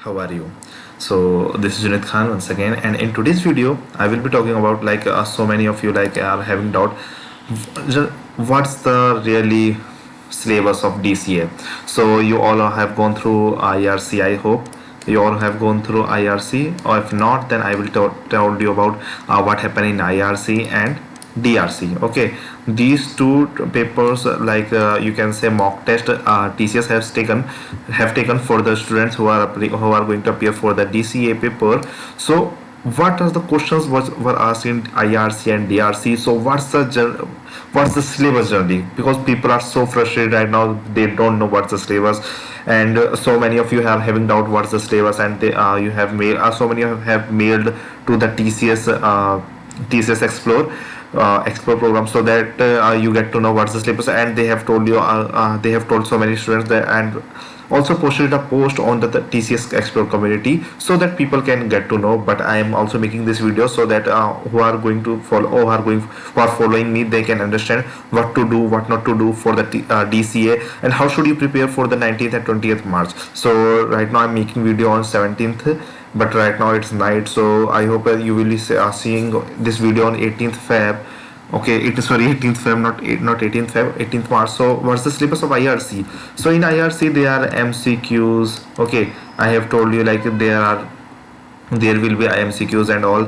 How are you? So this is Junaid Khan once again, and in today's video I will be talking about so many of you are having doubt what's the really syllabus of DCA. So you all have gone through IRC. I hope you all have gone through IRC, or if not then I will tell you about what happened in IRC and DRC. Okay, these two papers, you can say mock test, TCS have taken for the students who are going to appear for the DCA paper. So what are the questions were asked in IRC and DRC? So what's the syllabus generally, because people are so frustrated right now, they don't know what's the syllabus, and so many of you have having doubt what's the syllabus, and you have mailed, so many have mailed to the TCS Explore program, so that you get to know what's the syllabus, and they have told so many students that, and also posted a post on the TCS Explore community so that people can get to know. But I am also making this video so that who are going to follow, who are following me, they can understand what to do, what not to do for the DCA, and how should you prepare for the 19th and 20th March. So right now I'm making video on 17th, but right now it's night, so I hope you will be seeing this video on 18th Feb. Okay, it is, sorry, 18th Feb, not 18th Feb, 18th March. So what's the syllabus of IRC? So in IRC there are MCQs. Okay, I have told you there will be MCQs and all,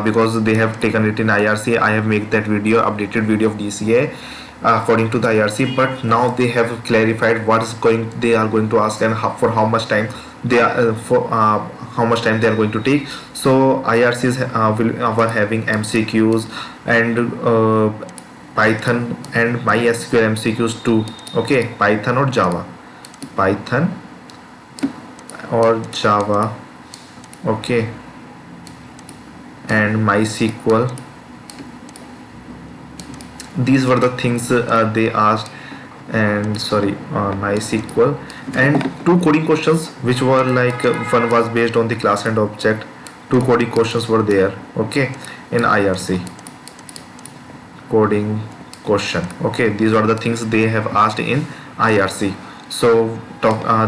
because they have taken it in IRC. I have made that video, updated video of DCA according to the IRC, but now they have clarified they are going to ask, and for how much time they are how much time they are going to take. So IRCs were having MCQs and Python and MySQL MCQs too. Okay, Python or Java. Okay, and MySQL. These were the things they asked, and sorry, MySQL, and two coding questions, which were one was based on the class and object. Two coding questions were there. Okay, in IRC, coding question. Okay, these are the things they have asked in IRC. So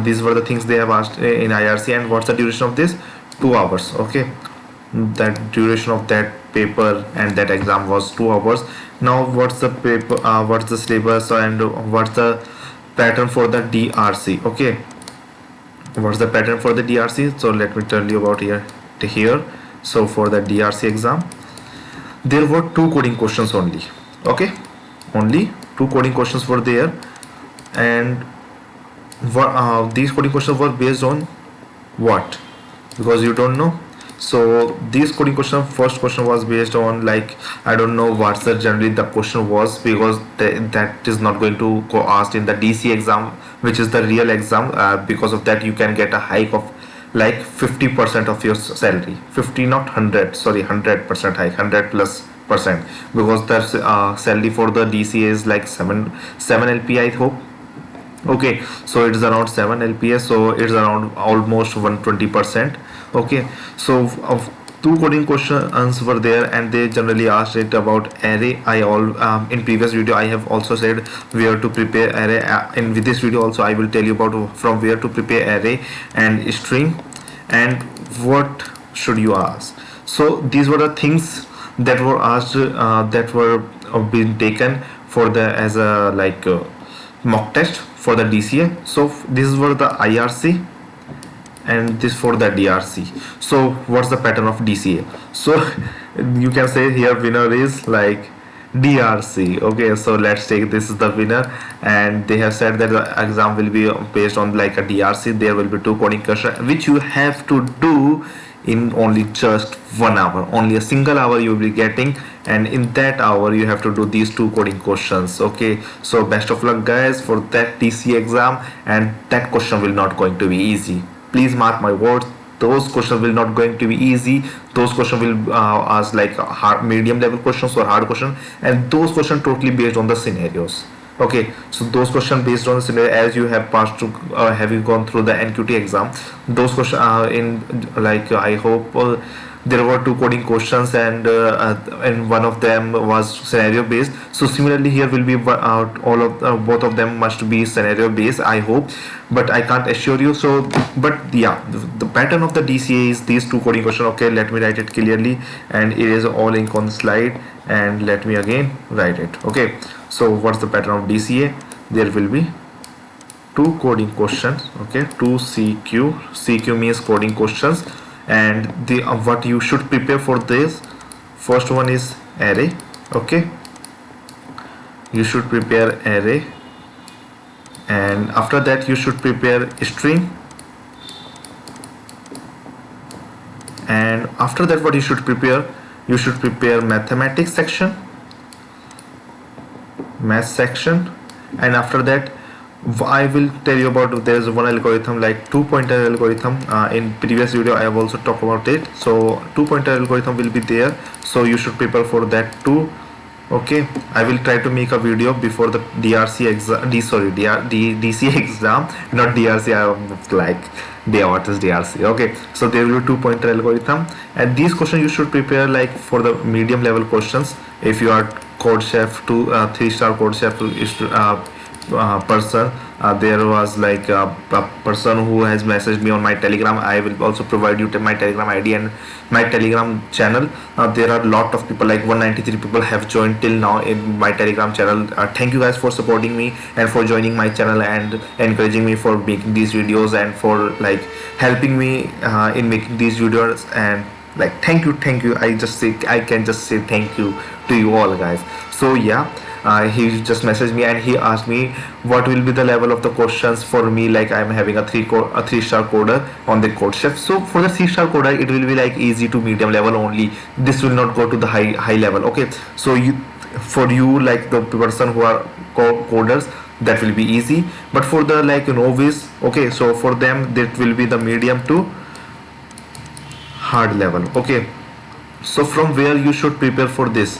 these were the things they have asked in IRC. And what's the duration of this? 2 hours. Okay, that duration of that paper and that exam was 2 hours. Now what's the paper, what's the syllabus, and what's the pattern for the DRC? Okay, what's the pattern for the DRC? So let me tell you about here. So for the DRC exam there were two coding questions only. Okay, only two coding questions were there, and these coding questions were based on what? Because you don't know. So these coding question, first question was based on, I don't know what's the generally the question was, because that is not going to go asked in the DC exam, which is the real exam. Because of that you can get a hike of 50% of your salary. 50, not 100, sorry, 100% hike, 100 plus percent, because the salary for the DC is 7 LP, I hope. Okay, so it's around 7 LPS, so it's around almost 120%. Okay, so two coding questions were there, and they generally asked it about array. In previous video I have also said where to prepare array, and with this video also I will tell you about from where to prepare array and string, and what should you ask. So these were the things that were asked, that were being taken for the as a mock test for the DCA. So these were the IRC and this for the DRC. So what's the pattern of DCA? So you can say here winner is DRC. Okay, so let's take this is the winner, and they have said that the exam will be based on a DRC. There will be two coding questions which you have to do in only just 1 hour. Only a single hour you will be getting, and in that hour you have to do these two coding questions. Okay, so best of luck guys for that DCA exam, and that question will not going to be easy. Please mark my words, those questions will not going to be easy. Those questions will ask hard, medium level questions or hard question, and those questions totally based on the scenarios. Okay, so those questions based on the scenario, as you have passed to have you gone through the NQT exam, those questions in I hope there were two coding questions, and one of them was scenario based. So similarly here will be all of both of them must be scenario based, I hope, but I can't assure you. So but yeah, the pattern of the DCA is these two coding questions. Okay, let me write it clearly, and it is all ink on the slide, and let me again write it. Okay, so what's the pattern of DCA? There will be two coding questions. Okay, two CQ means coding questions, and the what you should prepare for this, first one is array. Okay, you should prepare array, and after that you should prepare string, and after that what you should prepare, you should prepare mathematics section, math section, and after that I will tell you about, there is one algorithm like two pointer algorithm. In previous video I have also talked about it. So two pointer algorithm will be there, so you should prepare for that too. Okay, I will try to make a video before the DRC exam, DCA exam, not DRC. I'm like, what is DRC? Okay, so there will be two pointer algorithm, and these questions you should prepare like for the medium level questions. If you are code chef 2 3-star code chef person, there was like a person who has messaged me on my Telegram. I will also provide you my Telegram ID and my Telegram channel. There are a lot of people, like 193 people have joined till now in my Telegram channel. Thank you guys for supporting me and for joining my channel and encouraging me for making these videos and for like helping me in making these videos. And like thank you, I can just say thank you to you all guys. So yeah, he just messaged me and he asked me what will be the level of the questions for me, like I'm having a 3-star coder on the code chef. So for the 3-star coder it will be like easy to medium level only, this will not go to the high level. Okay, so for you like the person who are coders, that will be easy, but for the like novice, okay, so for them that will be the medium to hard level. Okay, so from where you should prepare for this,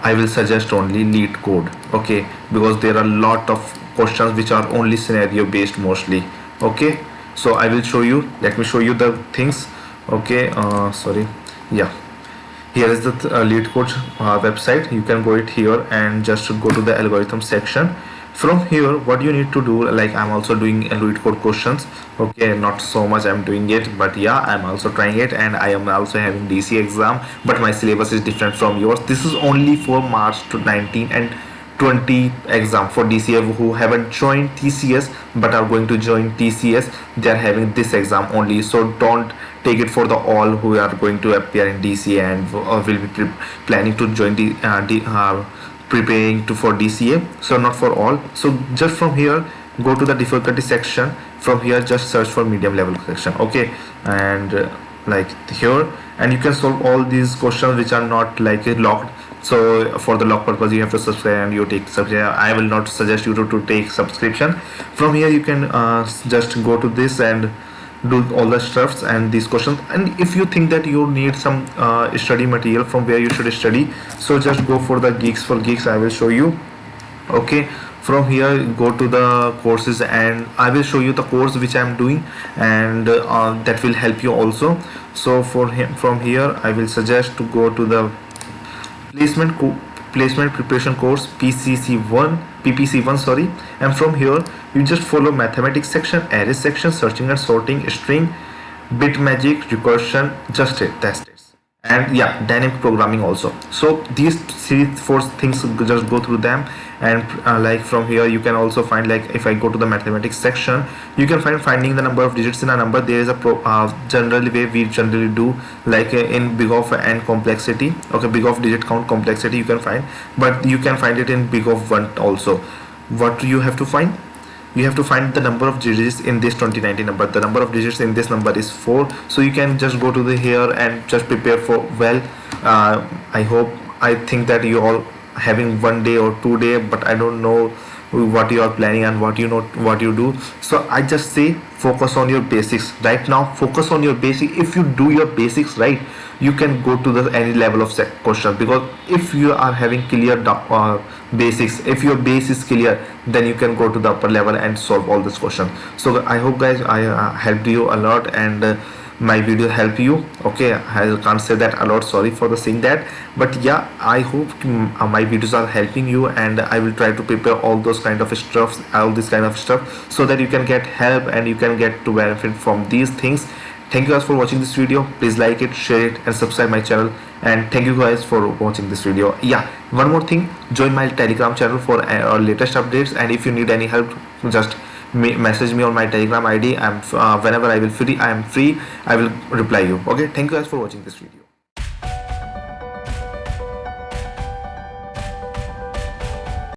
I will suggest only LeetCode. Okay, because there are a lot of questions which are only scenario based mostly. Okay, so I will show you, let me show you the things. Okay, sorry, yeah, here is the LeetCode website. You can go it here and just go to the algorithm section. From here what you need to do, like I'm also doing LeetCode questions. Okay, not so much I'm doing it, but yeah, I'm also trying it, and I am also having DC exam, but my syllabus is different from yours. This is only for March to 19 and 20 exam for DCA who haven't joined TCS but are going to join TCS. They are having this exam only, so don't take it for the all who are going to appear in DCA and will be planning to join the preparing to for DCA. So not for all. So just from here go to the difficulty section. From here just search for medium level section. Okay, and like here, and you can solve all these questions which are not like locked. So for the lock purpose you have to subscribe and you take subscription. I will not suggest you to take subscription. From here you can just go to this and do all the stuffs and these questions. And if you think that you need some study material from where you should study, so just go for the Geeks for Geeks. I will show you. Okay, from here go to the courses and I will show you the course which I am doing, and that will help you also. So for him, from here I will suggest to go to the placement preparation course, PPC1, sorry. And from here you just follow mathematics section, array section, searching and sorting, string, bit magic, recursion, just it, that's it. And yeah, dynamic programming also. So these 3-4 things, just go through them. And like from here you can also find, like if I go to the mathematics section, you can find finding the number of digits in a number. There is a generally way we generally do, like in big of n complexity. Okay, big of digit count complexity you can find, but you can find it in big of 1 also. What you have to find? You have to find the number of digits in this 2019 number. The number of digits in this number is 4. So you can just go to the here and just prepare for well. I think that you all having 1 day or 2 day, but I don't know what you are planning and what you do. So I just say focus on your basics right now. Focus on your basic. If you do your basics right, you can go to the any level of question, because if you are having clear basics, if your base is clear, then you can go to the upper level and solve all this question. So I hope guys I helped you a lot, and my video help you. Okay, I can't say that a lot, sorry for the saying that, but yeah, I hope my videos are helping you, and I will try to prepare all those kind of stuff, all this kind of stuff, so that you can get help and you can get to benefit from these things. Thank you guys for watching this video. Please like it, share it, and subscribe my channel. And thank you guys for watching this video. Yeah, one more thing, join my Telegram channel for our latest updates, and if you need any help, just message me on my Telegram ID. I'm whenever I will free, I am free, I will reply you. Okay, thank you guys for watching this video.